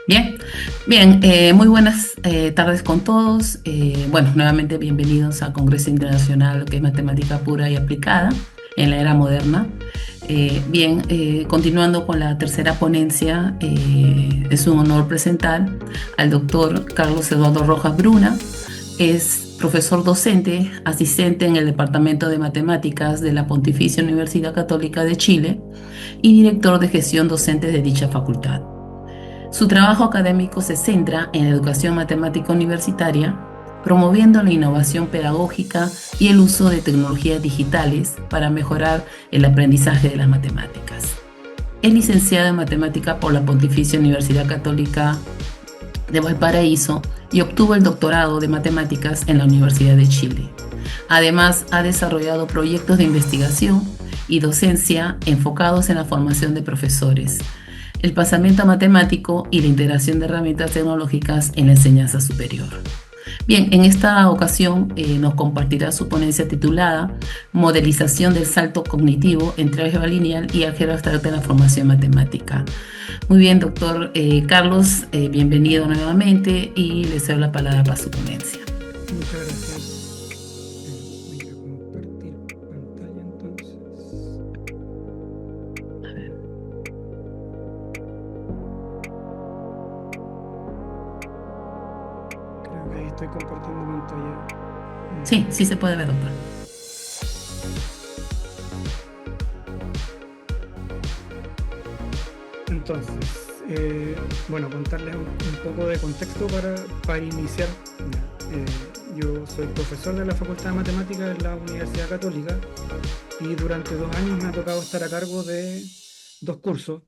Bien, bien, muy buenas tardes con todos. Bueno, nuevamente bienvenidos al Congreso Internacional que es Matemática Pura y Aplicada en la Era Moderna. Continuando con la tercera ponencia, es un honor presentar al doctor Carlos Eduardo Rojas Bruna. Es profesor docente, asistente en el Departamento de Matemáticas de la Pontificia Universidad Católica de Chile y director de gestión docente de dicha facultad. Su trabajo académico se centra en la educación matemática universitaria, promoviendo la innovación pedagógica y el uso de tecnologías digitales para mejorar el aprendizaje de las matemáticas. Es licenciado en matemática por la Pontificia Universidad Católica de Valparaíso y obtuvo el doctorado de matemáticas en la Universidad de Chile. Además, ha desarrollado proyectos de investigación y docencia enfocados en la formación de profesores, el pasamiento matemático y la integración de herramientas tecnológicas en la enseñanza superior. Bien, en esta ocasión nos compartirá su ponencia titulada Modelización del salto cognitivo entre álgebra lineal y álgebra abstracta en la formación matemática. Muy bien, doctor Carlos, bienvenido nuevamente y le cedo la palabra para su ponencia. Muchas gracias. Voy a compartir pantalla entonces. Creo que ahí estoy compartiendo pantalla. Sí, sí se puede ver, doctor. Entonces, bueno, contarles un poco de contexto para iniciar. Ya, yo soy profesor de la Facultad de Matemáticas de la Universidad Católica y durante 2 años me ha tocado estar a cargo de dos cursos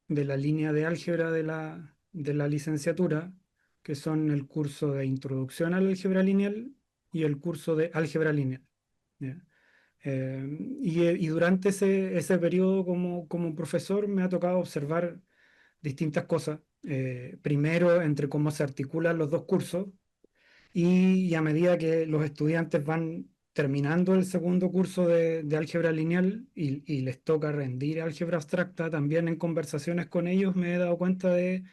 de la línea de álgebra de la licenciatura, que son el curso de Introducción al Álgebra Lineal y el curso de Álgebra Lineal. ¿Ya? Y durante ese periodo como profesor me ha tocado observar distintas cosas. Primero, entre cómo se articulan los dos cursos y a medida que los estudiantes van terminando el segundo curso de álgebra lineal y les toca rendir álgebra abstracta, también en conversaciones con ellos me he dado cuenta de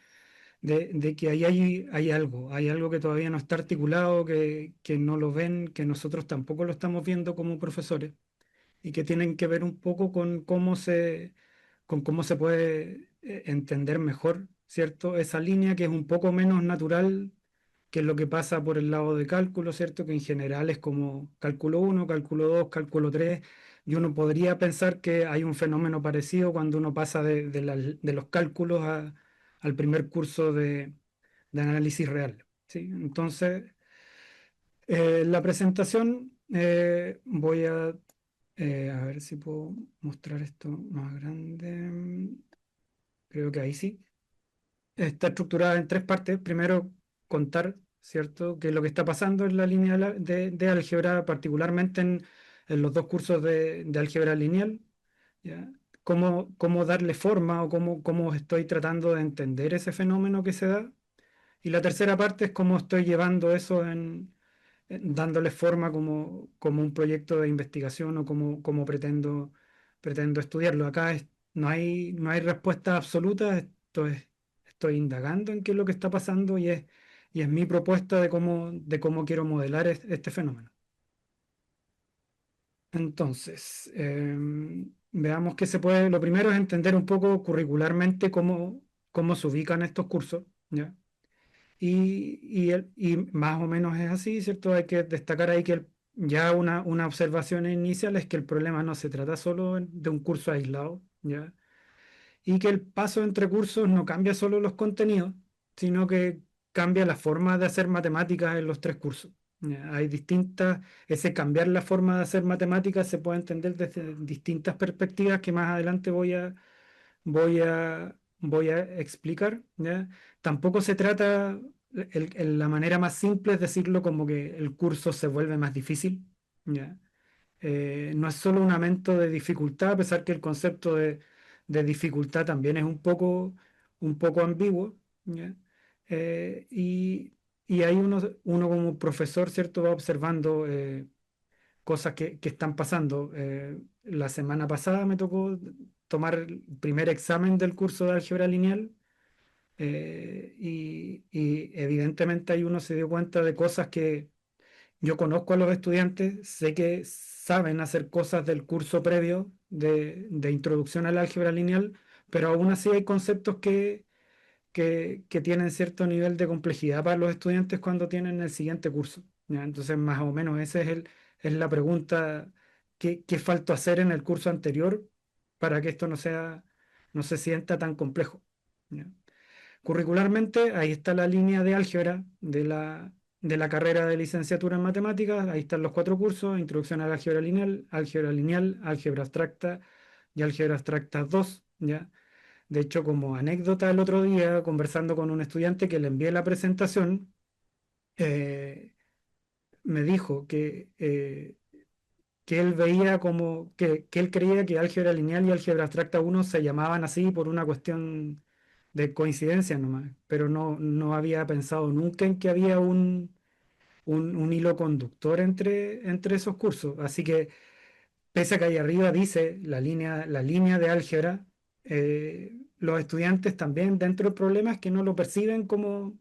que ahí hay algo que todavía no está articulado, que no lo ven, que nosotros tampoco lo estamos viendo como profesores y que tienen que ver un poco con cómo se puede entender mejor, ¿cierto? Esa línea que es un poco menos natural que es lo que pasa por el lado de cálculo, ¿cierto? Que en general es como cálculo uno, cálculo 2, cálculo 3, y uno podría pensar que hay un fenómeno parecido cuando uno pasa de los cálculos al primer curso de análisis real, ¿sí? Entonces, la presentación a ver si puedo mostrar esto más grande. Creo que ahí sí. Está estructurada en tres partes. Primero, contar, ¿cierto?, qué es lo que está pasando en la línea de álgebra, particularmente en los dos cursos de álgebra lineal, ¿ya? Cómo darle forma o cómo estoy tratando de entender ese fenómeno que se da. Y la tercera parte es cómo estoy llevando eso dándole forma como un proyecto de investigación o cómo pretendo estudiarlo. Acá no hay respuesta absoluta, estoy indagando en qué es lo que está pasando y es mi propuesta de cómo quiero modelar este fenómeno. Entonces, veamos qué se puede. Lo primero es entender un poco curricularmente cómo se ubican estos cursos, ¿ya? Y más o menos es así, ¿cierto? Hay que destacar ahí que ya una observación inicial es que el problema no se trata solo de un curso aislado, ¿ya? Y que el paso entre cursos no cambia solo los contenidos, sino que cambia la forma de hacer matemáticas en los tres cursos. ¿Ya? Ese cambiar la forma de hacer matemáticas se puede entender desde distintas perspectivas que más adelante voy a explicar, ¿ya? Tampoco se trata, la manera más simple es decirlo como que el curso se vuelve más difícil, ¿ya? No es solo un aumento de dificultad, a pesar que el concepto de dificultad también es un poco ambiguo, ¿ya? Y ahí uno como profesor, ¿cierto?, va observando cosas que están pasando. La semana pasada me tocó tomar el primer examen del curso de álgebra lineal y evidentemente ahí uno se dio cuenta de cosas que yo conozco a los estudiantes, sé que saben hacer cosas del curso previo de introducción al álgebra lineal, pero aún así hay conceptos que tienen cierto nivel de complejidad para los estudiantes cuando tienen el siguiente curso. ¿Ya? Entonces, más o menos esa es la pregunta, ¿qué faltó hacer en el curso anterior para que esto no se sienta tan complejo? ¿Ya? Curricularmente, ahí está la línea de álgebra de la carrera de licenciatura en matemáticas, ahí están los cuatro cursos: introducción al álgebra lineal, álgebra abstracta y álgebra abstracta 2, ¿ya? De hecho, como anécdota, el otro día, conversando con un estudiante que le envié la presentación, eh, me dijo que él veía como que él creía que álgebra lineal y álgebra abstracta uno se llamaban así por una cuestión de coincidencia nomás, pero no había pensado nunca en que había un hilo conductor entre esos cursos. Así que pese a que ahí arriba dice la línea de álgebra, los estudiantes también dentro del problema es que no lo perciben como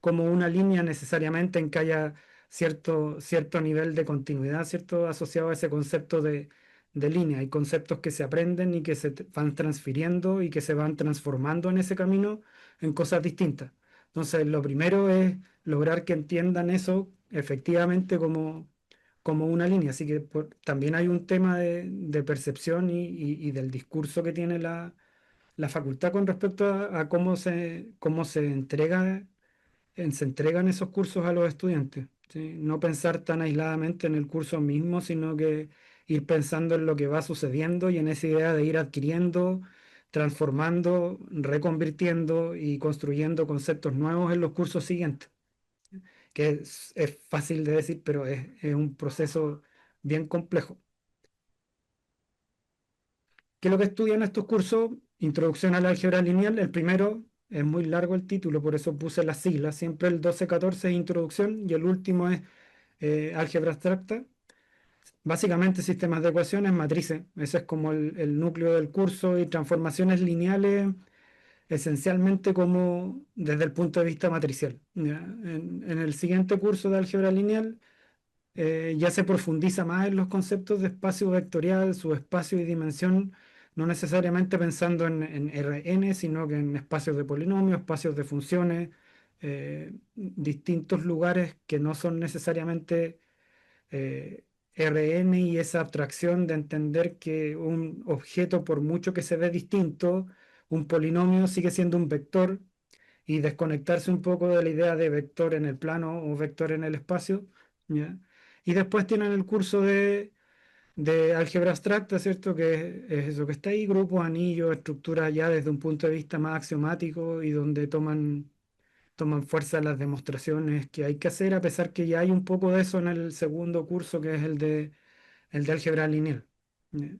una línea necesariamente en que haya cierto nivel de continuidad, cierto asociado a ese concepto de línea. Hay conceptos que se aprenden y que van transfiriendo y que se van transformando en ese camino en cosas distintas. Entonces, lo primero es lograr que entiendan eso efectivamente como una línea. Así que también hay un tema de percepción y del discurso que tiene la facultad con respecto a cómo se entregan esos cursos a los estudiantes. ¿Sí? No pensar tan aisladamente en el curso mismo, sino que ir pensando en lo que va sucediendo y en esa idea de ir adquiriendo, transformando, reconvirtiendo y construyendo conceptos nuevos en los cursos siguientes, que es fácil de decir, pero es un proceso bien complejo. ¿Qué es lo que estudian estos cursos? Introducción al álgebra lineal. El primero es muy largo el título, por eso puse las siglas. Siempre el 12-14 es introducción y el último es álgebra abstracta. Básicamente sistemas de ecuaciones, matrices. Ese es como el núcleo del curso, y transformaciones lineales esencialmente como desde el punto de vista matricial. ¿Ya? En el siguiente curso de álgebra lineal ya se profundiza más en los conceptos de espacio vectorial, subespacio y dimensión, no necesariamente pensando en Rn, sino que en espacios de polinomios, espacios de funciones, distintos lugares que no son necesariamente Rn, y esa abstracción de entender que un objeto, por mucho que se ve distinto, un polinomio sigue siendo un vector, y desconectarse un poco de la idea de vector en el plano o vector en el espacio, ¿ya? Y después tienen el curso de álgebra abstracta, ¿cierto? Que es eso que está ahí: grupos, anillos, estructuras ya desde un punto de vista más axiomático, y donde toman fuerza las demostraciones que hay que hacer, a pesar que ya hay un poco de eso en el segundo curso, que es el de álgebra lineal. ¿Ya?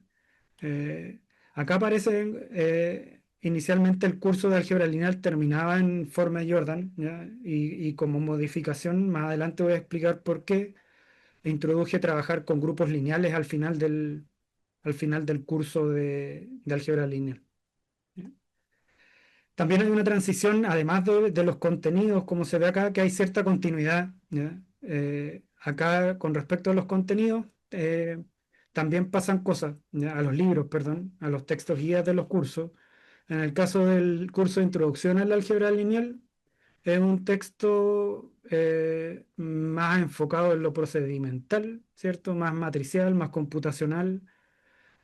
Eh, Acá aparece, inicialmente el curso de álgebra lineal terminaba en forma de Jordan, ¿ya? Y como modificación, más adelante voy a explicar por qué introduje trabajar con grupos lineales al final del curso de álgebra lineal. ¿Ya? También hay una transición, además de los contenidos, como se ve acá, que hay cierta continuidad, ¿ya? Acá, con respecto a los contenidos, también pasan cosas, ¿ya? A los libros, perdón, a los textos guías de los cursos. En el caso del curso de introducción al álgebra lineal, es un texto más enfocado en lo procedimental, ¿cierto? Más matricial, más computacional.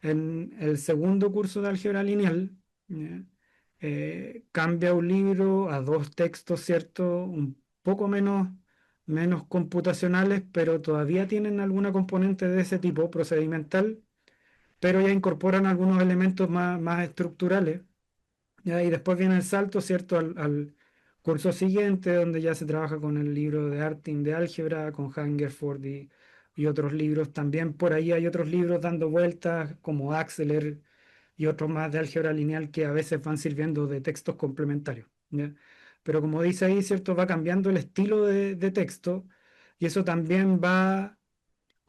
En el segundo curso de álgebra lineal, ¿ya? Cambia un libro a dos textos, ¿cierto? Un poco menos computacionales, pero todavía tienen alguna componente de ese tipo, procedimental, pero ya incorporan algunos elementos más estructurales. ¿Ya? Y después viene el salto, ¿cierto? Al curso siguiente, donde ya se trabaja con el libro de Artin de álgebra, con Hungerford y otros libros. También por ahí hay otros libros dando vueltas, como Axeler y otros más de álgebra lineal, que a veces van sirviendo de textos complementarios. ¿Ya? Pero como dice ahí, ¿cierto? Va cambiando el estilo de texto, y eso también va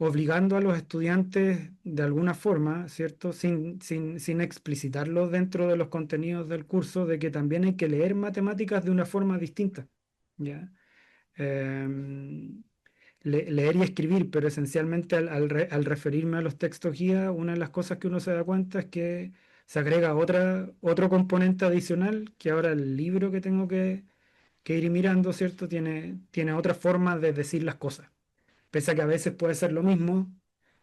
obligando a los estudiantes de alguna forma, ¿cierto? Sin explicitarlo dentro de los contenidos del curso, de que también hay que leer matemáticas de una forma distinta, ¿ya? Em, leer y escribir, pero esencialmente al referirme a los textos guía, una de las cosas que uno se da cuenta es que se agrega otro componente adicional, que ahora el libro que tengo que ir mirando, ¿cierto? Tiene otra forma de decir las cosas, pese a que a veces puede ser lo mismo,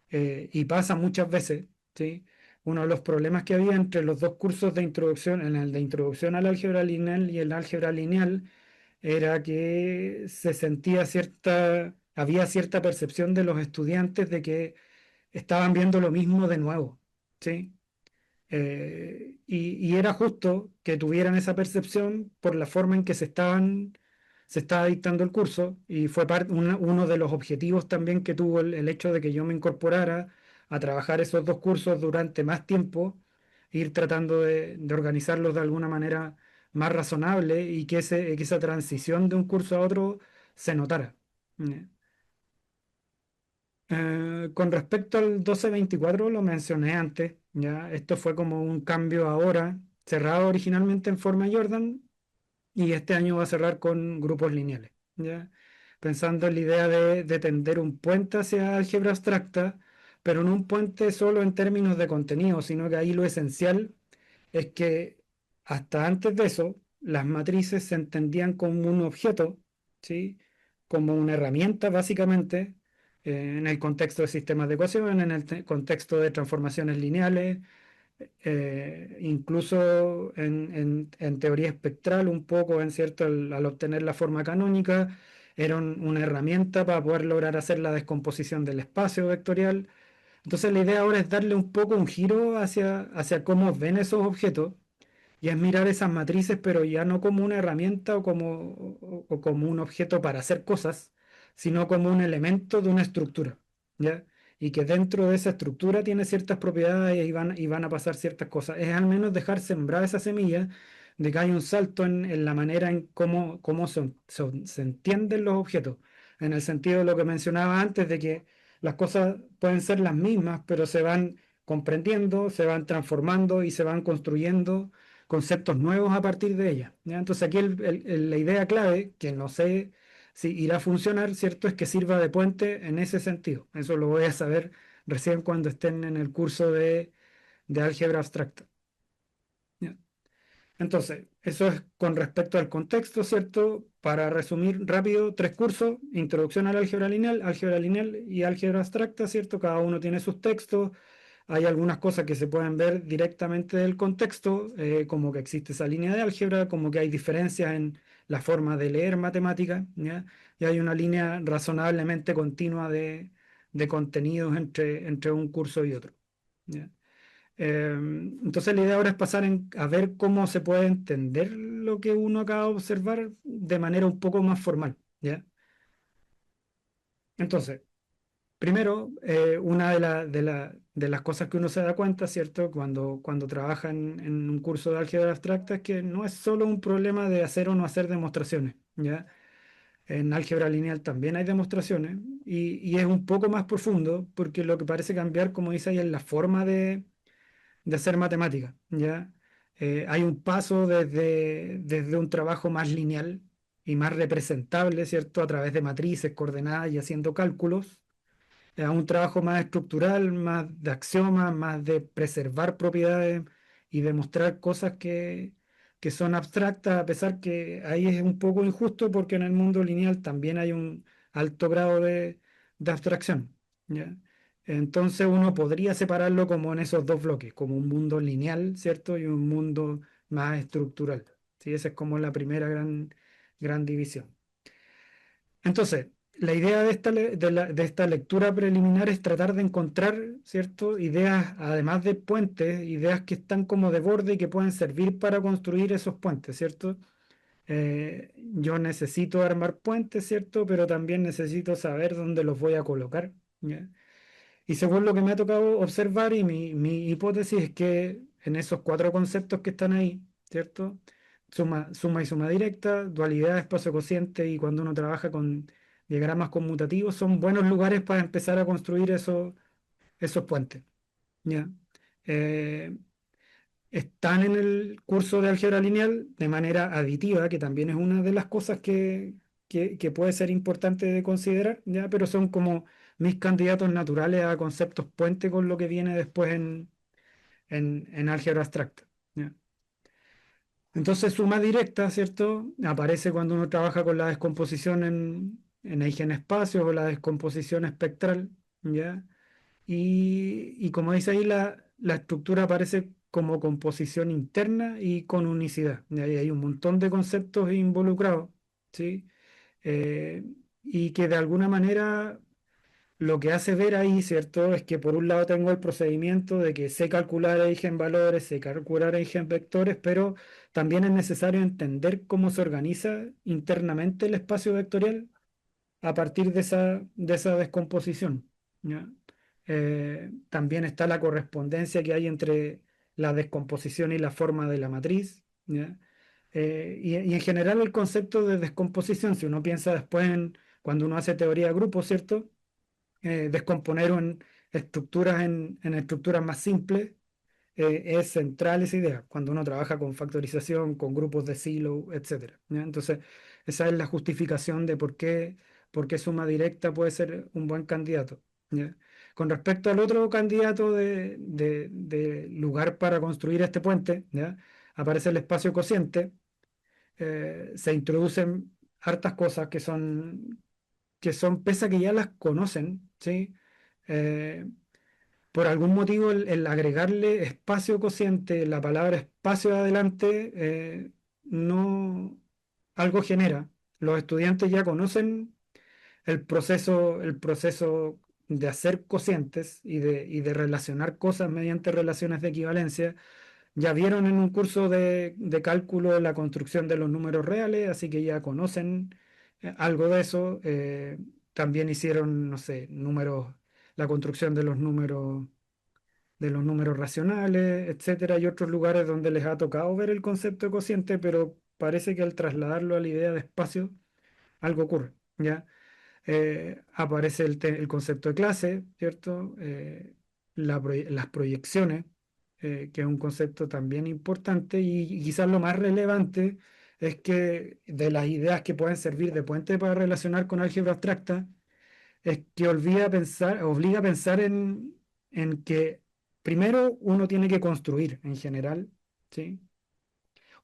y pasa muchas veces, ¿sí? Uno de los problemas que había entre los dos cursos de introducción, en el de introducción al álgebra lineal y el álgebra lineal, era que se sentía había cierta percepción de los estudiantes de que estaban viendo lo mismo de nuevo, ¿sí? Y era justo que tuvieran esa percepción por la forma en que se estaba dictando el curso, y fue uno de los objetivos también que tuvo el hecho de que yo me incorporara a trabajar esos dos cursos durante más tiempo, ir tratando de organizarlos de alguna manera más razonable, y que esa transición de un curso a otro se notara. ¿Ya? Con respecto al 1224, lo mencioné antes, ya esto fue como un cambio ahora, cerrado originalmente en forma Jordan, y este año va a cerrar con grupos lineales, ya pensando en la idea de tender un puente hacia álgebra abstracta, pero no un puente solo en términos de contenido, sino que ahí lo esencial es que hasta antes de eso, las matrices se entendían como un objeto, ¿sí? Como una herramienta, básicamente, en el contexto de sistemas de ecuación, en el contexto de transformaciones lineales, incluso en teoría espectral, un poco, en cierto, al obtener la forma canónica, era una herramienta para poder lograr hacer la descomposición del espacio vectorial. Entonces la idea ahora es darle un poco un giro hacia cómo ven esos objetos, y es mirar esas matrices, pero ya no como una herramienta o como un objeto para hacer cosas, sino como un elemento de una estructura, ¿ya? Y que dentro de esa estructura tiene ciertas propiedades y van a pasar ciertas cosas. Es al menos dejar sembrada esa semilla de que hay un salto en la manera en cómo se entienden los objetos, en el sentido de lo que mencionaba antes, de que las cosas pueden ser las mismas, pero se van comprendiendo, se van transformando y se van construyendo conceptos nuevos a partir de ella, ¿ya? Entonces aquí la idea clave, que no sé si irá a funcionar, ¿cierto? Es que sirva de puente en ese sentido. Eso lo voy a saber recién cuando estén en el curso de álgebra abstracta, ¿ya? Entonces, eso es con respecto al contexto, ¿cierto? Para resumir rápido, tres cursos: introducción al álgebra lineal y álgebra abstracta, ¿cierto? Cada uno tiene sus textos. Hay algunas cosas que se pueden ver directamente del contexto, como que existe esa línea de álgebra, como que hay diferencias en la forma de leer matemática, ¿ya? Y hay una línea razonablemente continua de contenidos entre un curso y otro, ¿ya? Entonces la idea ahora es pasar a ver cómo se puede entender lo que uno acaba de observar de manera un poco más formal, ¿ya? Entonces, primero, una de las cosas que uno se da cuenta, ¿cierto? Cuando trabaja en un curso de álgebra abstracta, es que no es solo un problema de hacer o no hacer demostraciones, ¿ya? En álgebra lineal también hay demostraciones, y es un poco más profundo, porque lo que parece cambiar, como dice ahí, es la forma de hacer matemática, ¿ya? Hay un paso desde un trabajo más lineal y más representable, ¿cierto? A través de matrices, coordenadas y haciendo cálculos, a un trabajo más estructural, más de axiomas, más de preservar propiedades y demostrar cosas que son abstractas, a pesar que ahí es un poco injusto, porque en el mundo lineal también hay un alto grado de abstracción, ¿ya? Entonces uno podría separarlo como en esos dos bloques, como un mundo lineal, ¿cierto? Y un mundo más estructural, ¿sí? Esa es como la primera gran división. Entonces, la idea de esta lectura preliminar es tratar de encontrar, ¿cierto? Ideas, además de puentes, ideas que están como de borde y que pueden servir para construir esos puentes, ¿cierto? Yo necesito armar puentes, ¿cierto? Pero también necesito saber dónde los voy a colocar, ¿ya? Y según lo que me ha tocado observar, y mi hipótesis es que en esos cuatro conceptos que están ahí, ¿cierto? Suma y suma directa, dualidad, espacio cociente, y cuando uno trabaja con diagramas conmutativos son buenos lugares para empezar a construir esos puentes. ¿Ya? Eh, Están en el curso de álgebra lineal de manera aditiva, que también es una de las cosas que puede ser importante de considerar, ¿ya? Pero son como mis candidatos naturales a conceptos puente con lo que viene después en álgebra abstracta. ¿Ya? Entonces, suma directa, ¿cierto? Aparece cuando uno trabaja con la descomposición en eigenespacios o la descomposición espectral, ¿ya? Y como dice ahí, la estructura aparece como composición interna y con unicidad. Y ahí hay un montón de conceptos involucrados, ¿sí? Eh, y que de alguna manera lo que hace ver ahí, ¿cierto? Es que por un lado tengo el procedimiento de que sé calcular eigenvalores, sé calcular eigenvectores, pero también es necesario entender cómo se organiza internamente el espacio vectorial a partir de esa descomposición. ¿Ya? También está la correspondencia que hay entre la descomposición y la forma de la matriz. ¿Ya? Y en general el concepto de descomposición, si uno piensa después cuando uno hace teoría de grupos, ¿cierto? Descomponer en estructuras más simples es central esa idea, cuando uno trabaja con factorización, con grupos de silo, etcétera, ¿ya? Entonces, esa es la justificación de por qué suma directa puede ser un buen candidato, ¿ya? Con respecto al otro candidato de lugar para construir este puente, ¿ya? Aparece el espacio cociente, se introducen hartas cosas que son, pese a que ya las conocen, ¿sí? Eh, por algún motivo, el agregarle espacio cociente, la palabra espacio adelante, no, algo genera. Los estudiantes ya conocen el proceso de hacer cocientes y de relacionar cosas mediante relaciones de equivalencia. Ya vieron en un curso de cálculo la construcción de los números reales, así que ya conocen algo de eso. También hicieron, no sé, la construcción de los números racionales, etcétera, y otros lugares donde les ha tocado ver el concepto de cociente, pero parece que al trasladarlo a la idea de espacio, algo ocurre, ¿ya? Aparece el concepto de clase, ¿cierto? Las proyecciones, que es un concepto también importante y quizás lo más relevante es que de las ideas que pueden servir de puente para relacionar con álgebra abstracta, es que obliga a pensar en que primero uno tiene que construir en general, ¿sí?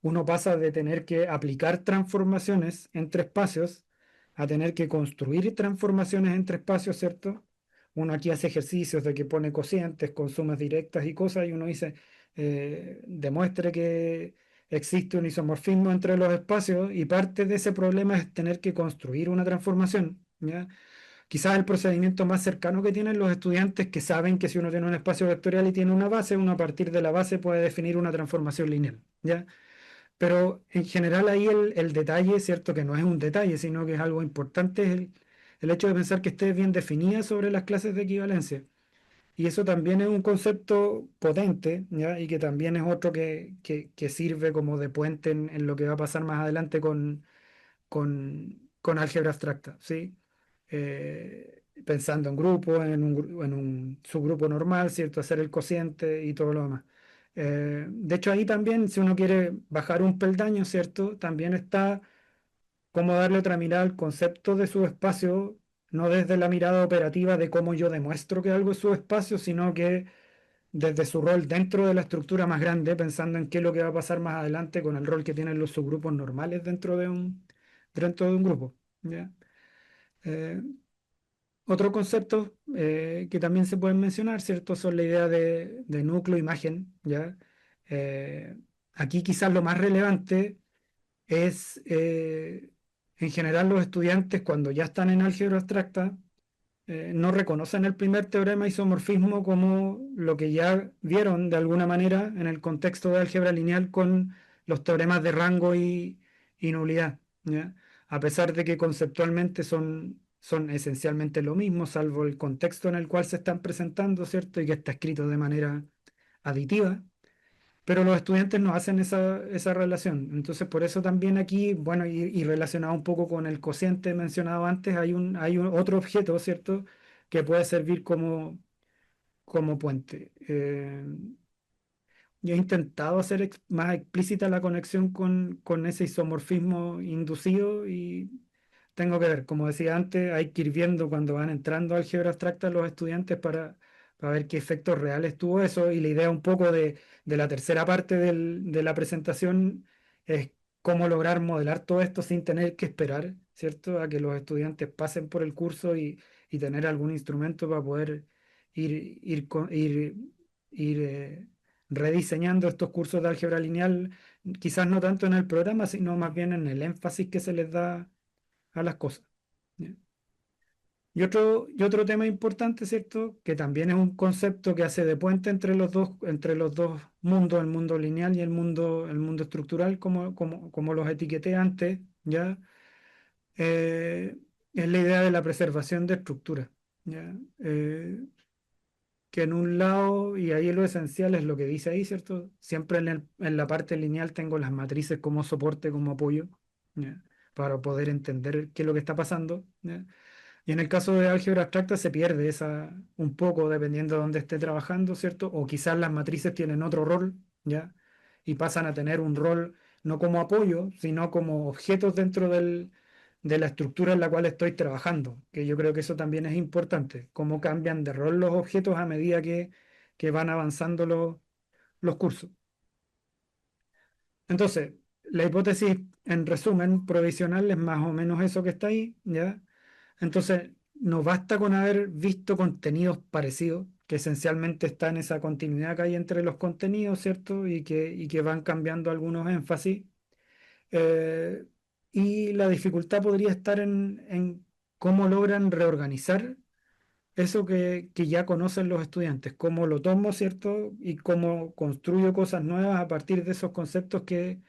Uno pasa de tener que aplicar transformaciones entre espacios a tener que construir transformaciones entre espacios, ¿cierto? Uno aquí hace ejercicios de que pone cocientes con sumas directas y cosas, y uno dice, demuestre que existe un isomorfismo entre los espacios, y parte de ese problema es tener que construir una transformación, ¿ya? Quizás el procedimiento más cercano que tienen los estudiantes que saben que si uno tiene un espacio vectorial y tiene una base, uno a partir de la base puede definir una transformación lineal, ¿ya? Pero en general ahí el detalle, cierto que no es un detalle, sino que es algo importante, es el hecho de pensar que esté bien definida sobre las clases de equivalencia. Y eso también es un concepto potente, ¿ya? Y que también es otro que sirve como de puente en lo que va a pasar más adelante con álgebra abstracta, ¿sí? Pensando en grupos, en un subgrupo normal, ¿cierto? Hacer el cociente y todo lo demás. De hecho, ahí también, si uno quiere bajar un peldaño, ¿cierto? También está cómo darle otra mirada al concepto de subespacio, no desde la mirada operativa de cómo yo demuestro que algo es subespacio, sino que desde su rol dentro de la estructura más grande, pensando en qué es lo que va a pasar más adelante con el rol que tienen los subgrupos normales dentro de un grupo, ¿ya? Eh, Otro concepto que también se pueden mencionar, ¿cierto? Son la idea de núcleo imagen, ¿ya? Eh, Aquí quizás lo más relevante es, en general, los estudiantes cuando ya están en álgebra abstracta, no reconocen el primer teorema isomorfismo como lo que ya vieron de alguna manera en el contexto de álgebra lineal con los teoremas de rango y nulidad, ¿ya? A pesar de que conceptualmente son esencialmente lo mismo, salvo el contexto en el cual se están presentando, ¿cierto? Y que está escrito de manera aditiva. pero los estudiantes no hacen esa relación. Entonces, por eso también aquí, bueno, y relacionado un poco con el cociente mencionado antes, hay un otro objeto, ¿cierto?, que puede servir como puente. Yo he intentado hacer más explícita la conexión con ese isomorfismo inducido y tengo que ver, como decía antes, hay que ir viendo cuando van entrando a álgebra abstracta los estudiantes para ver qué efectos reales tuvo eso. Y la idea un poco de la tercera parte de la presentación es cómo lograr modelar todo esto sin tener que esperar, ¿cierto?, a que los estudiantes pasen por el curso y tener algún instrumento para poder ir rediseñando estos cursos de álgebra lineal, quizás no tanto en el programa, sino más bien en el énfasis que se les da a las cosas. ¿Ya? Y otro tema importante, ¿cierto? Que también es un concepto que hace de puente entre los dos mundos, el mundo lineal y el mundo estructural, como los etiqueté antes, ¿ya? Eh, es la idea de la preservación de estructuras, ¿ya? Que en un lado, y ahí lo esencial es lo que dice ahí, ¿cierto? Siempre en la parte lineal tengo las matrices como soporte, como apoyo, ¿ya? Para poder entender qué es lo que está pasando, ¿ya? Y en el caso de álgebra abstracta se pierde esa un poco dependiendo de dónde esté trabajando, ¿cierto? O quizás las matrices tienen otro rol, ¿ya? Y pasan a tener un rol no como apoyo, sino como objetos dentro de la estructura en la cual estoy trabajando, que yo creo que eso también es importante, cómo cambian de rol los objetos a medida que van avanzando los cursos. Entonces, la hipótesis, en resumen, provisional es más o menos eso que está ahí, ¿ya? Entonces, no basta con haber visto contenidos parecidos, que esencialmente está en esa continuidad que hay entre los contenidos, ¿cierto? Y que van cambiando algunos énfasis. Eh, y la dificultad podría estar en cómo logran reorganizar eso que ya conocen los estudiantes, cómo lo tomo, ¿cierto? Y cómo construyo cosas nuevas a partir de esos conceptos que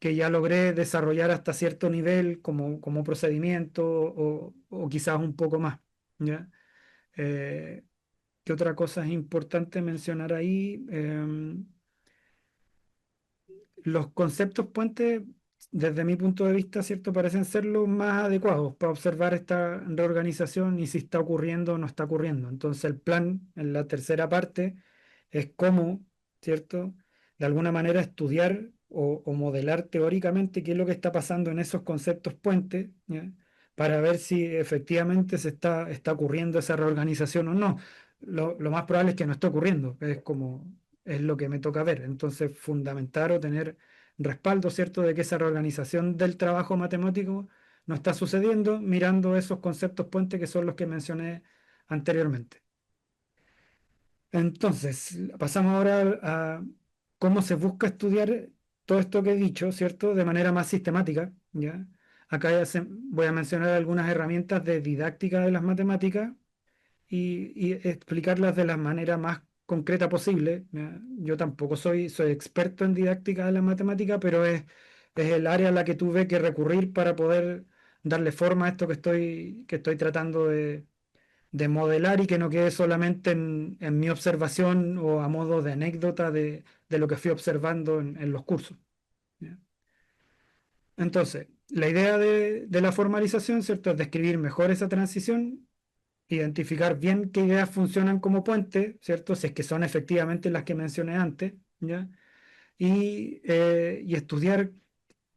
ya logré desarrollar hasta cierto nivel como procedimiento o quizás un poco más, ¿ya? Eh, ¿Qué otra cosa es importante mencionar ahí? Los conceptos puentes, desde mi punto de vista, ¿cierto? Parecen ser los más adecuados para observar esta reorganización y si está ocurriendo o no está ocurriendo. Entonces, el plan en la tercera parte es cómo, ¿cierto? De alguna manera estudiar o modelar teóricamente qué es lo que está pasando en esos conceptos puentes, ¿ya? Para ver si efectivamente está ocurriendo esa reorganización o no. Lo más probable es que no esté ocurriendo, es lo que me toca ver. Entonces, fundamentar o tener respaldo, ¿cierto?, de que esa reorganización del trabajo matemático no está sucediendo, mirando esos conceptos puentes que son los que mencioné anteriormente. Entonces, pasamos ahora a cómo se busca estudiar todo esto que he dicho, ¿cierto?, de manera más sistemática, ¿ya? Acá voy a mencionar algunas herramientas de didáctica de las matemáticas y explicarlas de la manera más concreta posible. ¿Ya? Yo tampoco soy experto en didáctica de la matemática, pero es el área a la que tuve que recurrir para poder darle forma a esto que estoy tratando de modelar y que no quede solamente en mi observación o a modo de anécdota de lo que fui observando en los cursos. ¿Ya? Entonces, la idea de la formalización, ¿cierto?, es describir mejor esa transición, identificar bien qué ideas funcionan como puente, ¿cierto? Si es que son efectivamente las que mencioné antes, ¿ya? Y estudiar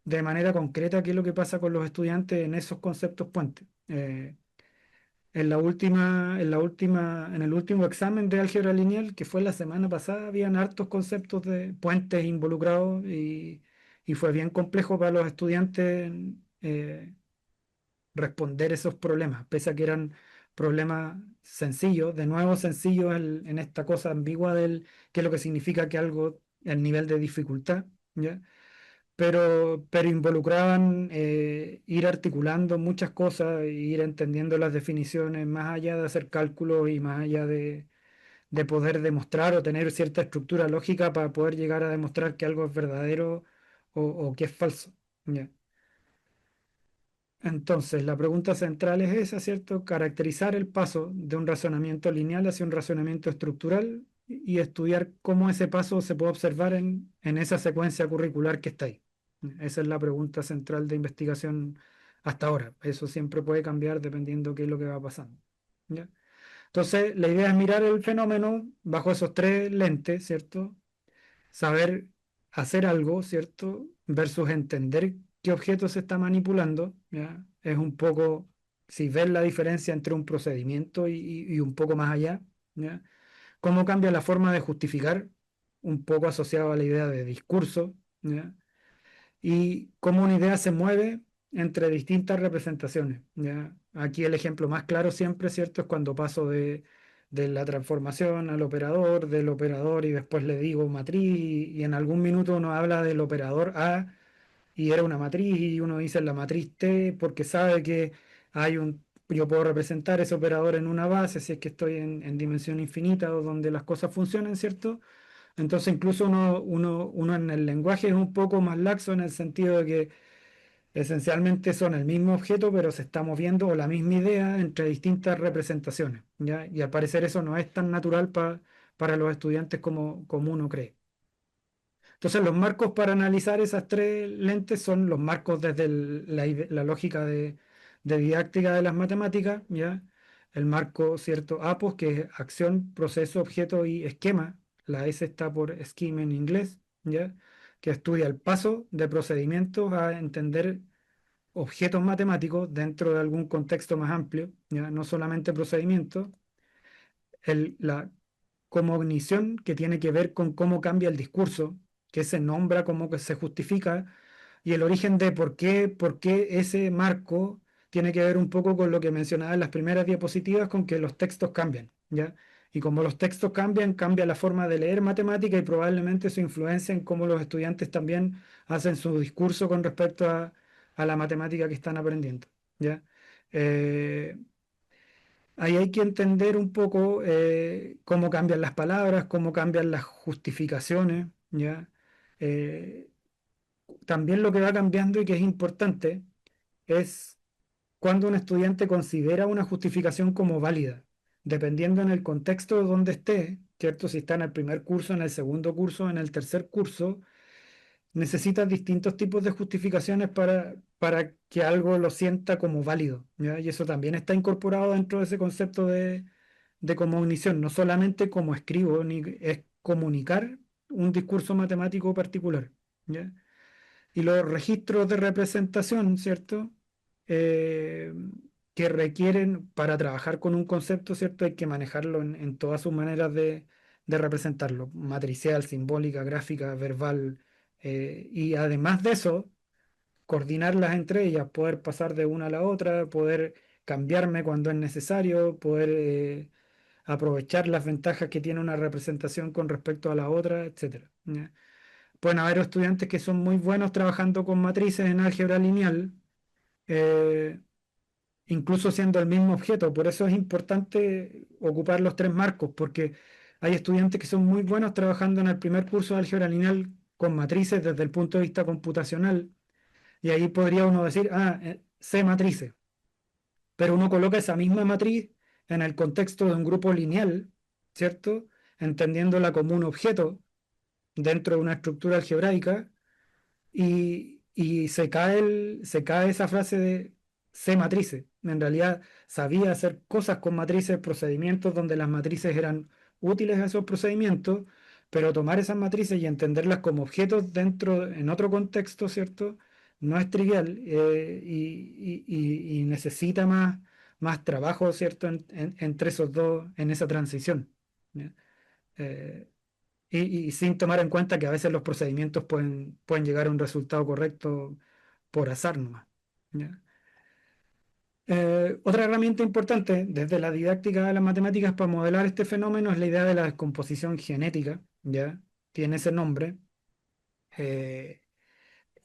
de manera concreta qué es lo que pasa con los estudiantes en esos conceptos puentes. En el último examen de álgebra lineal, que fue la semana pasada, habían hartos conceptos de puentes involucrados y fue bien complejo para los estudiantes eh, responder esos problemas, pese a que eran problemas sencillos, de nuevo sencillos en esta cosa ambigua del qué es lo que significa que algo, el nivel de dificultad, ¿ya? Pero involucraban ir articulando muchas cosas, e ir entendiendo las definiciones, más allá de hacer cálculos y más allá de poder demostrar o tener cierta estructura lógica para poder llegar a demostrar que algo es verdadero o que es falso. ¿Ya? Entonces, la pregunta central es esa, ¿cierto? Caracterizar el paso de un razonamiento lineal hacia un razonamiento estructural y estudiar cómo ese paso se puede observar en esa secuencia curricular que está ahí. Esa es la pregunta central de investigación hasta ahora. Eso siempre puede cambiar dependiendo qué es lo que va pasando. ¿Ya? Entonces, la idea es mirar el fenómeno bajo esos tres lentes, ¿cierto? Saber hacer algo, ¿cierto? Versus entender qué objeto se está manipulando, ¿ya? Es un poco, si ves la diferencia entre un procedimiento y un poco más allá, ¿ya? Cómo cambia la forma de justificar, un poco asociado a la idea de discurso, ¿ya? Y cómo una idea se mueve entre distintas representaciones, ¿ya? Aquí el ejemplo más claro siempre, ¿cierto? Es cuando paso de la transformación al operador, del operador y después le digo matriz y en algún minuto uno habla del operador A y era una matriz y uno dice la matriz T porque sabe que yo puedo representar ese operador en una base si es que estoy en dimensión infinita o donde las cosas funcionan, ¿cierto? Entonces incluso uno en el lenguaje es un poco más laxo en el sentido de que esencialmente son el mismo objeto, pero se está moviendo o la misma idea entre distintas representaciones, ¿ya? Y al parecer eso no es tan natural para los estudiantes como uno cree. Entonces los marcos para analizar esas tres lentes son los marcos desde la lógica de didáctica de las matemáticas, ¿ya? El marco, cierto, APOS, que es acción, proceso, objeto y esquema. La S está por scheme en inglés, ¿ya? Que estudia el paso de procedimientos a entender objetos matemáticos dentro de algún contexto más amplio, ¿ya? No solamente procedimientos. La cognición que tiene que ver con cómo cambia el discurso, que se nombra, cómo que se justifica, y el origen de por qué ese marco tiene que ver un poco con lo que mencionaba en las primeras diapositivas, con que los textos cambian, ¿ya? Y como los textos cambian, cambia la forma de leer matemática y probablemente su influencia en cómo los estudiantes también hacen su discurso con respecto a la matemática que están aprendiendo, ¿ya? Eh, Ahí hay que entender un poco cómo cambian las palabras, cómo cambian las justificaciones, ¿ya? Eh, También lo que va cambiando y que es importante es cuando un estudiante considera una justificación como válida, dependiendo en el contexto donde esté, ¿cierto? Si está en el primer curso, en el segundo curso, en el tercer curso, necesitas distintos tipos de justificaciones para que algo lo sienta como válido, ¿ya? Y eso también está incorporado dentro de ese concepto de cognición, no solamente como escribo, ni es comunicar un discurso matemático particular, ¿ya? Y los registros de representación, ¿cierto? Eh, que requieren para trabajar con un concepto, ¿cierto? Hay que manejarlo en todas sus maneras de representarlo, matricial, simbólica, gráfica, verbal, y además de eso, coordinarlas entre ellas, poder pasar de una a la otra, poder cambiarme cuando es necesario, poder aprovechar las ventajas que tiene una representación con respecto a la otra, etcétera, ¿ya? Pueden haber estudiantes que son muy buenos trabajando con matrices en álgebra lineal, eh, incluso siendo el mismo objeto. Por eso es importante ocupar los tres marcos, porque hay estudiantes que son muy buenos trabajando en el primer curso de álgebra lineal con matrices desde el punto de vista computacional, y ahí podría uno decir, sé matrices, pero uno coloca esa misma matriz en el contexto de un grupo lineal, ¿cierto? Entendiéndola como un objeto dentro de una estructura algebraica y se cae esa frase de sé matrices. En realidad sabía hacer cosas con matrices, procedimientos donde las matrices eran útiles a esos procedimientos, pero tomar esas matrices y entenderlas como objetos en otro contexto, ¿cierto? No es trivial y necesita más trabajo, ¿cierto? Entre esos dos, en esa transición, ¿ya? Eh, y sin tomar en cuenta que a veces los procedimientos pueden llegar a un resultado correcto por azar nomás, ¿ya? Otra herramienta importante desde la didáctica de las matemáticas para modelar este fenómeno es la idea de la descomposición genética, ¿ya? Tiene ese nombre. eh,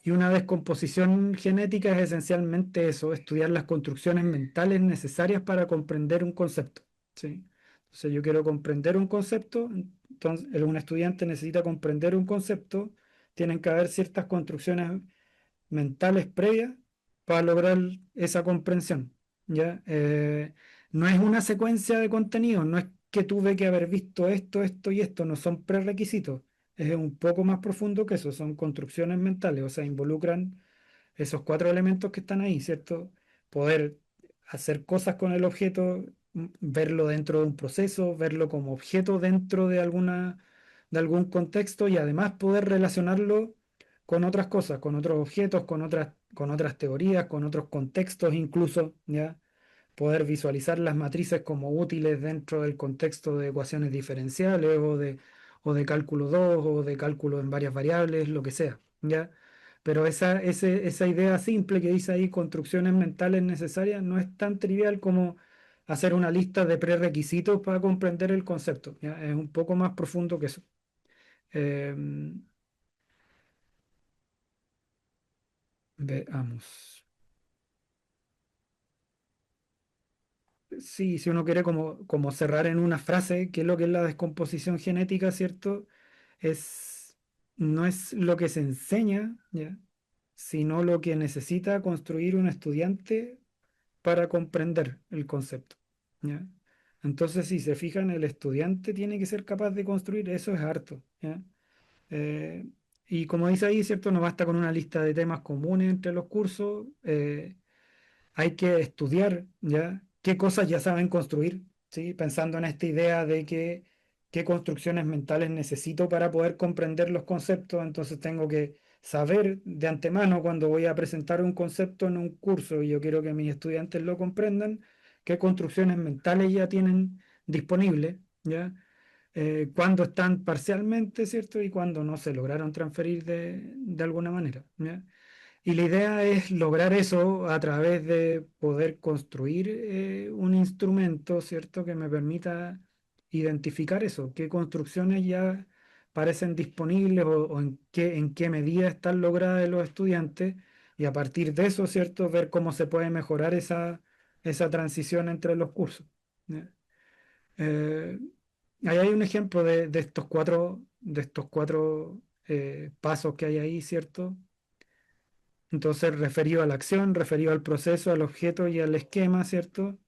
y una descomposición genética es esencialmente eso, estudiar las construcciones mentales necesarias para comprender un concepto, ¿sí? Entonces yo quiero comprender un concepto, entonces un estudiante necesita comprender un concepto, tienen que haber ciertas construcciones mentales previas para lograr esa comprensión, ¿ya? No es una secuencia de contenido, no es que tuve que haber visto esto, esto y esto, no son prerequisitos. Es un poco más profundo que eso, son construcciones mentales, o sea, involucran esos cuatro elementos que están ahí, ¿cierto? Poder hacer cosas con el objeto, verlo dentro de un proceso, verlo como objeto dentro de algún contexto y además poder relacionarlo con otras cosas, con otros objetos, con otras teorías, con otros contextos incluso, ¿ya? Poder visualizar las matrices como útiles dentro del contexto de ecuaciones diferenciales o de cálculo 2 o de cálculo en varias variables, lo que sea, ¿ya? Pero esa idea simple que dice ahí, construcciones mentales necesarias, no es tan trivial como hacer una lista de prerequisitos para comprender el concepto, ¿ya? Es un poco más profundo que eso. Em, Veamos. Sí, si uno quiere como cerrar en una frase, qué es lo que es la descomposición genética, ¿cierto? Es, no es lo que se enseña, ¿ya? Sino lo que necesita construir un estudiante para comprender el concepto, ¿ya? Entonces, si se fijan, el estudiante tiene que ser capaz de construir, eso es harto, ¿ya? Eh, y como dice ahí, ¿cierto? No basta con una lista de temas comunes entre los cursos. Hay que estudiar ya qué cosas ya saben construir, ¿sí? Pensando en esta idea de que qué construcciones mentales necesito para poder comprender los conceptos, entonces tengo que saber de antemano cuando voy a presentar un concepto en un curso y yo quiero que mis estudiantes lo comprendan, qué construcciones mentales ya tienen disponibles, ¿ya? Cuándo están parcialmente, ¿cierto? Y cuándo no se lograron transferir de alguna manera, ¿ya? Y la idea es lograr eso a través de poder construir un instrumento, ¿cierto?, que me permita identificar eso, qué construcciones ya parecen disponibles o en qué medida están logradas en los estudiantes y a partir de eso, ¿cierto?, ver cómo se puede mejorar esa transición entre los cursos. ¿Ya? Eh, Ahí hay un ejemplo de estos cuatro pasos que hay ahí, ¿cierto? Entonces, referido a la acción, referido al proceso, al objeto y al esquema, ¿cierto?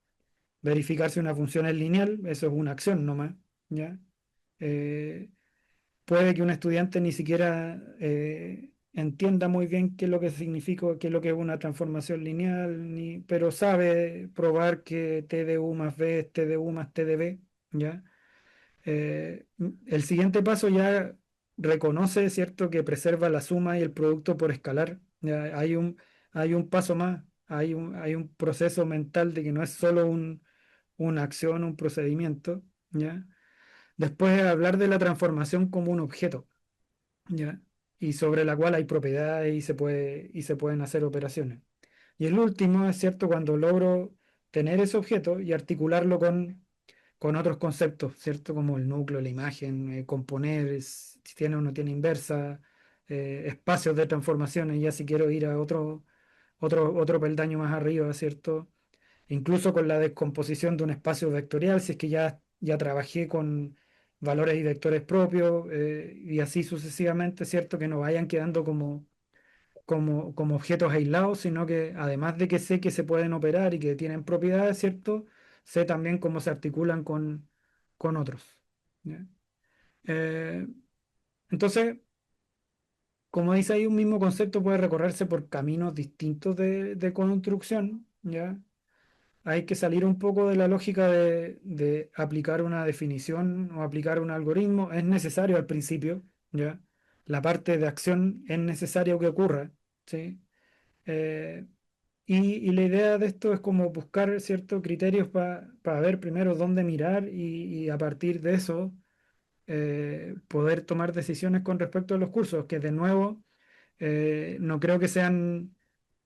Verificar si una función es lineal, eso es una acción nomás, ¿ya? Eh, Puede que un estudiante ni siquiera entienda muy bien qué es lo que significa, qué es lo que es una transformación lineal, pero sabe probar que T de U más B es T de U más T de B, ¿ya? El siguiente paso ya reconoce, ¿cierto?, que preserva la suma y el producto por escalar. Ya hay un paso más, hay un proceso mental de que no es solo una acción, un procedimiento, ¿ya? Después hablar de la transformación como un objeto, ¿ya? Y sobre la cual hay propiedades y se pueden hacer operaciones. Y el último es cierto cuando logro tener ese objeto y articularlo con otros conceptos, ¿cierto? Como el núcleo, la imagen, componer, si tiene o no tiene inversa, espacios de transformaciones, ya si quiero ir a otro peldaño más arriba, ¿cierto? Incluso con la descomposición de un espacio vectorial, si es que ya trabajé con valores y vectores propios, y así sucesivamente, ¿cierto? Que no vayan quedando como objetos aislados, sino que además de que sé que se pueden operar y que tienen propiedades, ¿cierto? Sé también cómo se articulan con otros. ¿Ya? Eh, entonces, como dice ahí, un mismo concepto puede recorrerse por caminos distintos de construcción, ¿ya? Hay que salir un poco de la lógica de aplicar una definición o aplicar un algoritmo. Es necesario al principio, ¿ya? La parte de acción es necesario que ocurra, ¿sí? Eh, y la idea de esto es como buscar ciertos criterios para ver primero dónde mirar y a partir de eso poder tomar decisiones con respecto a los cursos, que de nuevo no creo que sean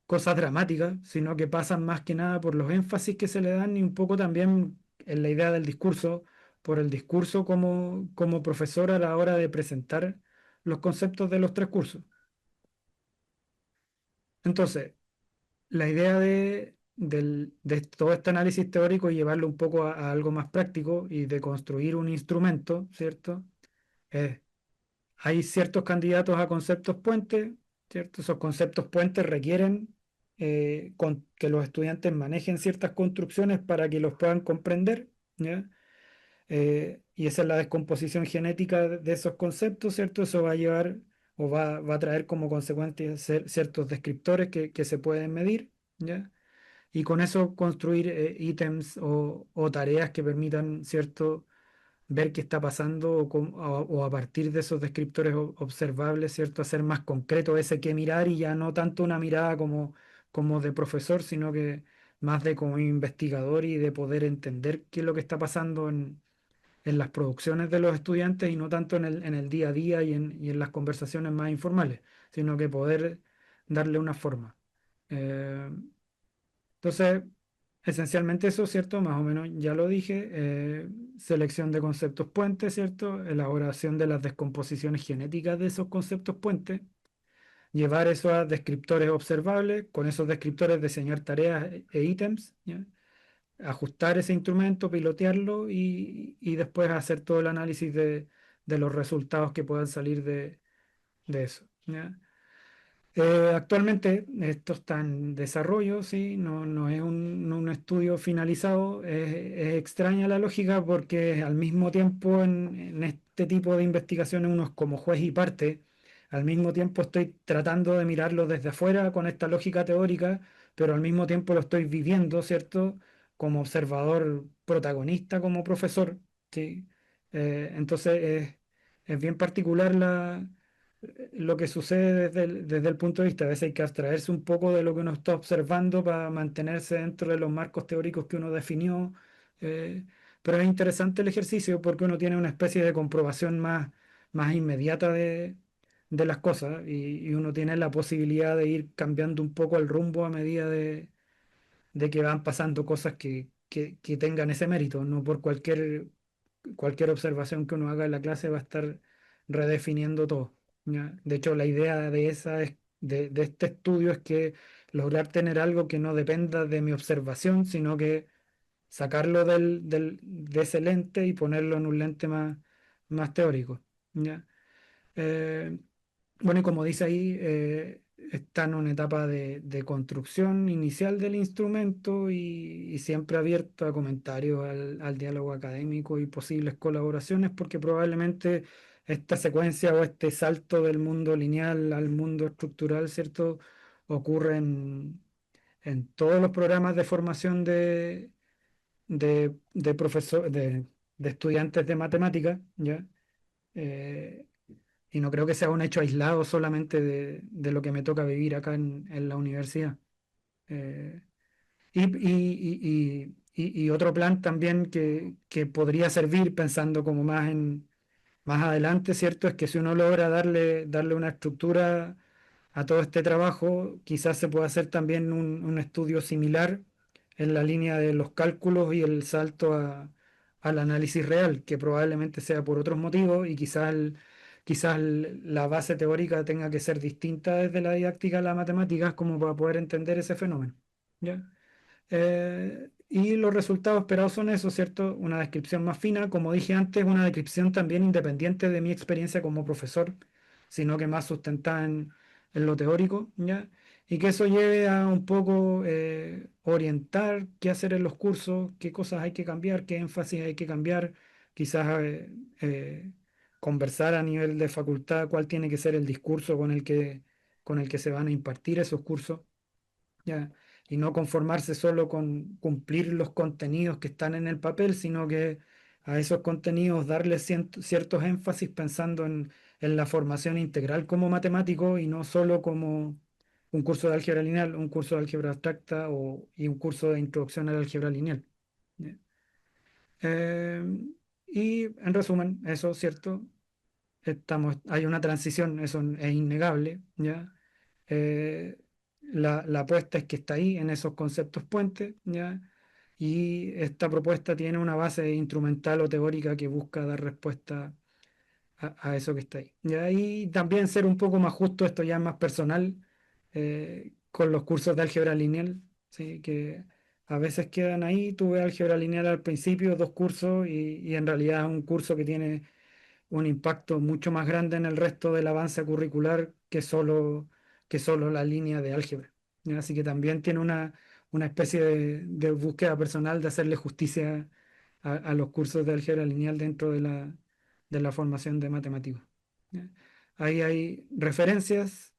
cosas dramáticas, sino que pasan más que nada por los énfasis que se le dan y un poco también en la idea del discurso, por el discurso como profesor a la hora de presentar los conceptos de los tres cursos. Entonces, la idea de todo este análisis teórico y llevarlo un poco a algo más práctico y de construir un instrumento, ¿cierto? Es, hay ciertos candidatos a conceptos puentes, ¿cierto? Esos conceptos puentes requieren que los estudiantes manejen ciertas construcciones para que los puedan comprender, ¿ya? Y esa es la descomposición genética de esos conceptos, ¿cierto? Eso va a llevar o va a traer como consecuencia ciertos descriptores que se pueden medir, ¿ya? Y con eso construir ítems o tareas que permitan, ¿cierto? Ver qué está pasando o a partir de esos descriptores observables, ¿cierto? Hacer más concreto ese que mirar y ya no tanto una mirada como de profesor, sino que más de como investigador y de poder entender qué es lo que está pasando en las producciones de los estudiantes y no tanto en el día a día y en las conversaciones más informales, sino que poder darle una forma. Eh, entonces, esencialmente eso, ¿cierto? Más o menos ya lo dije. Selección de conceptos puentes, ¿cierto? Elaboración de las descomposiciones genéticas de esos conceptos puentes. Llevar eso a descriptores observables. Con esos descriptores diseñar tareas e ítems, ¿ya? Ajustar ese instrumento, pilotearlo y después hacer todo el análisis de los resultados que puedan salir de eso, ¿ya? Actualmente esto está en desarrollo, sí, no es un estudio finalizado. Es extraña la lógica porque al mismo tiempo en este tipo de investigaciones uno es como juez y parte. Al mismo tiempo estoy tratando de mirarlo desde afuera con esta lógica teórica, pero al mismo tiempo lo estoy viviendo, ¿cierto? Como observador protagonista, como profesor, sí. Entonces es bien particular lo que sucede desde el punto de vista. A veces hay que abstraerse un poco de lo que uno está observando para mantenerse dentro de los marcos teóricos que uno definió. eh, pero es interesante el ejercicio porque uno tiene una especie de comprobación más inmediata de las cosas y uno tiene la posibilidad de ir cambiando un poco el rumbo a medida de que van pasando cosas que tengan ese mérito, no por cualquier observación que uno haga en la clase va a estar redefiniendo todo, ¿ya? De hecho, la idea de este estudio es que lograr tener algo que no dependa de mi observación, sino que sacarlo de ese lente y ponerlo en un lente más teórico, ¿ya? Eh, bueno, y como dice ahí, está en una etapa de construcción inicial del instrumento y siempre abierto a comentarios, al diálogo académico y posibles colaboraciones, porque probablemente esta secuencia o este salto del mundo lineal al mundo estructural, ¿cierto? Ocurre en todos los programas de formación de estudiantes de matemática, ¿ya? Eh, y no creo que sea un hecho aislado solamente de lo que me toca vivir acá en la universidad. Eh, y otro plan también que podría servir pensando como más adelante, ¿cierto? Es que si uno logra darle una estructura a todo este trabajo, quizás se pueda hacer también un estudio similar en la línea de los cálculos y el salto al análisis real, que probablemente sea por otros motivos y la base teórica tenga que ser distinta desde la didáctica a las matemáticas como para poder entender ese fenómeno. ¿Ya? Y los resultados esperados son eso, ¿cierto? Una descripción más fina, como dije antes, una descripción también independiente de mi experiencia como profesor, sino que más sustentada en lo teórico, ¿ya? Y que eso lleve a un poco orientar qué hacer en los cursos, qué cosas hay que cambiar, qué énfasis hay que cambiar, quizás conversar a nivel de facultad cuál tiene que ser el discurso con el que se van a impartir esos cursos. ¿Ya? Y no conformarse solo con cumplir los contenidos que están en el papel, sino que a esos contenidos darle ciertos énfasis pensando en la formación integral como matemático y no solo como un curso de álgebra lineal, un curso de álgebra abstracta y un curso de introducción al álgebra lineal. ¿Ya? Eh, y en resumen, eso, ¿cierto? Hay una transición, eso es innegable, ¿ya? Eh, la apuesta es que está ahí en esos conceptos puentes, ¿ya? Y esta propuesta tiene una base instrumental o teórica que busca dar respuesta a eso que está ahí. Y ahí también ser un poco más justo, esto ya es más personal, con los cursos de álgebra lineal, ¿sí? Que a veces quedan ahí, tuve álgebra lineal al principio, dos cursos, y en realidad es un curso que tiene un impacto mucho más grande en el resto del avance curricular que solo la línea de álgebra. ¿Ya? Así que también tiene una especie de búsqueda personal de hacerle justicia a los cursos de álgebra lineal dentro de la formación de matemáticos. ¿Ya? Ahí hay referencias,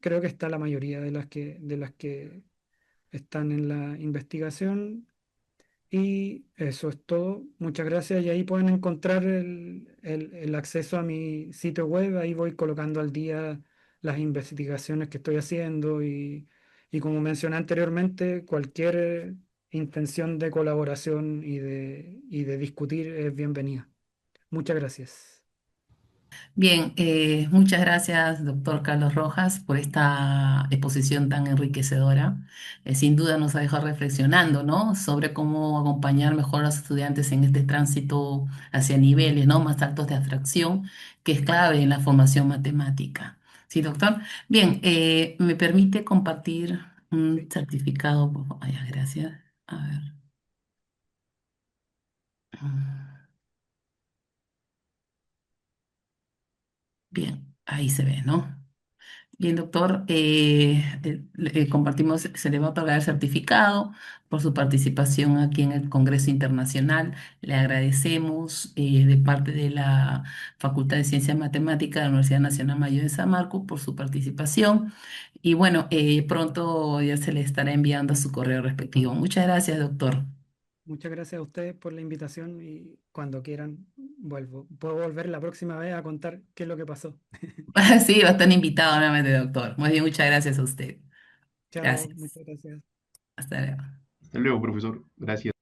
creo que está la mayoría de las que están en la investigación. Y eso es todo. Muchas gracias. Y ahí pueden encontrar el acceso a mi sitio web. Ahí voy colocando al día las investigaciones que estoy haciendo y como mencioné anteriormente, cualquier intención de colaboración y de discutir es bienvenida. Muchas gracias. Bien, muchas gracias, doctor Carlos Rojas, por esta exposición tan enriquecedora. Sin duda nos ha dejado reflexionando, ¿no? Sobre cómo acompañar mejor a los estudiantes en este tránsito hacia niveles, ¿no? Más altos de abstracción, que es clave en la formación matemática. ¿Sí, doctor? Bien, ¿me permite compartir un Sí, certificado? Por favor? Ay, gracias. A ver. Mm, Bien, ahí se ve, ¿no? Bien, doctor, compartimos, se le va a otorgar el certificado por su participación aquí en el Congreso Internacional. Le agradecemos de parte de la Facultad de Ciencias Matemáticas de la Universidad Nacional Mayor de San Marcos por su participación. Y bueno, pronto ya se le estará enviando a su correo respectivo. Muchas gracias, doctor. muchas gracias a ustedes por la invitación y cuando quieran vuelvo. Puedo volver la próxima vez a contar qué es lo que pasó. Sí, va a estar invitado nuevamente, doctor. Muy bien, muchas gracias a usted. Chao, Gracias. muchas gracias. Hasta luego. Hasta luego, profesor. Gracias.